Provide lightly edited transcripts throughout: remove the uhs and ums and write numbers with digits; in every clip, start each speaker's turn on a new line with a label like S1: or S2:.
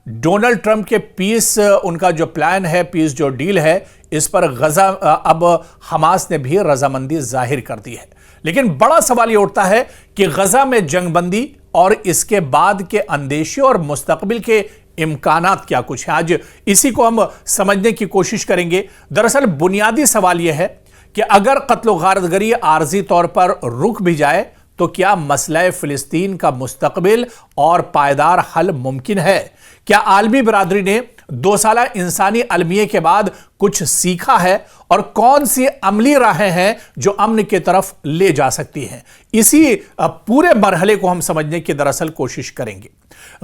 S1: Donald Trump के piece उनका जो प्लान है, पीस जो डील है, इस पर गजा अब हमास ने भी रजामंदी जाहिर कर दी है। लेकिन बड़ा सवाल ये उठता है कि गजा में जंगबंदी और इसके बाद के अंदेशे और मुस्तकबिल के इम्कानात क्या कुछ हैं। आज इसी को हम समझने की कोशिश करेंगे। दरअसल बुनियादी सवाल यह है कि अगर कत्ल गारतगरी आर्जी तौर पर रुक भी जाए तो क्या मसला फिलिस्तीन का मुस्तकबिल और पायदार हल मुमकिन है? क्या आलमी बरादरी ने 2 साल इंसानी अलमिये के बाद कुछ सीखा है और कौन सी अमली राहें हैं जो अमन की तरफ ले जा सकती हैं? इसी पूरे मरहले को हम समझने की दरअसल कोशिश करेंगे।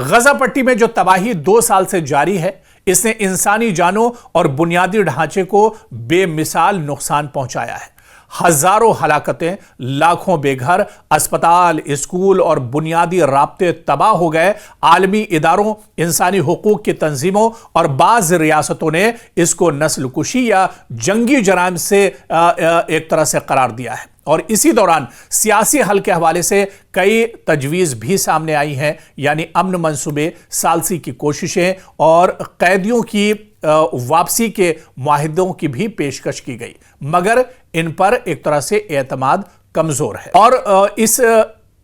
S1: गजा पट्टी में जो तबाही 2 साल से जारी है, इसने इंसानी जानों और बुनियादी ढांचे को बेमिसाल नुकसान पहुंचाया है। हजारों हलाकतें, लाखों बेघर, अस्पताल, स्कूल और बुनियादी राब्ते तबाह हो गए। आलमी इदारों, इंसानी हुकूक की तंजीमों और बाज रियासतों ने इसको नस्ल कुशी या जंगी जराइम से एक तरह से करार दिया है। और इसी दौरान सियासी हल के हवाले से कई तजवीज़ भी सामने आई हैं, यानी अमन मंसूबे, सालसी की कोशिशें और कैदियों की वापसी के मुआहिदों की भी पेशकश की गई, मगर इन पर एक तरह से एतमाद कमज़ोर है। और इस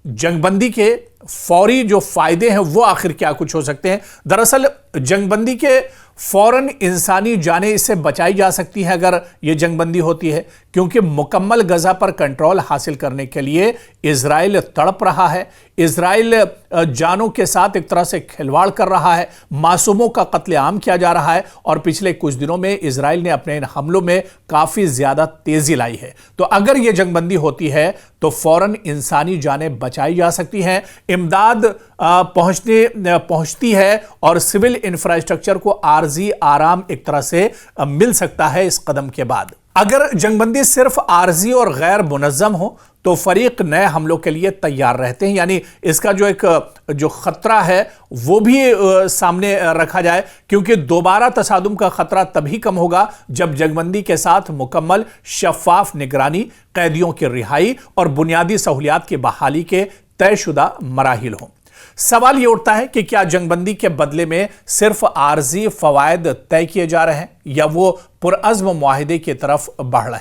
S1: जंगबंदी के फौरी जो फायदे हैं वो आखिर क्या कुछ हो सकते हैं? दरअसल जंगबंदी के फौरन इंसानी जानें इससे बचाई जा सकती हैं अगर ये जंगबंदी होती है, क्योंकि मुकम्मल गजा पर कंट्रोल हासिल करने के लिए इजराइल तड़प रहा है। इजराइल जानों के साथ एक तरह से खिलवाड़ कर रहा है, मासूमों का कत्लेआम किया जा रहा है और पिछले कुछ दिनों में इजराइल ने अपने इन हमलों में काफ़ी ज़्यादा तेज़ी लाई है। तो अगर ये जंगबंदी होती है तो फौरन इंसानी जानें बचाई जा सकती हैं, इमदाद पहुंचती है और सिविल इंफ्रास्ट्रक्चर को आर्जी आराम एक तरह से मिल सकता है इस कदम के बाद। अगर जंगबंदी सिर्फ आर्जी और गैर मुनज़्ज़म हो तो फरीक नए हमलों के लिए तैयार रहते हैं, यानी इसका जो खतरा है वो भी सामने रखा जाए, क्योंकि दोबारा तसादुम का खतरा तभी कम होगा जब जंगबंदी के साथ मुकम्मल शफाफ निगरानी, कैदियों की रिहाई और बुनियादी सहूलियात की बहाली के तयशुदा मराहिल हों। सवाल ये उठता है कि क्या जंगबंदी के बदले में सिर्फ आर्जी फवायद तय किए जा रहे हैं या वो पुरअज़्म मुआहिदे की तरफ बढ़ रहे हैं?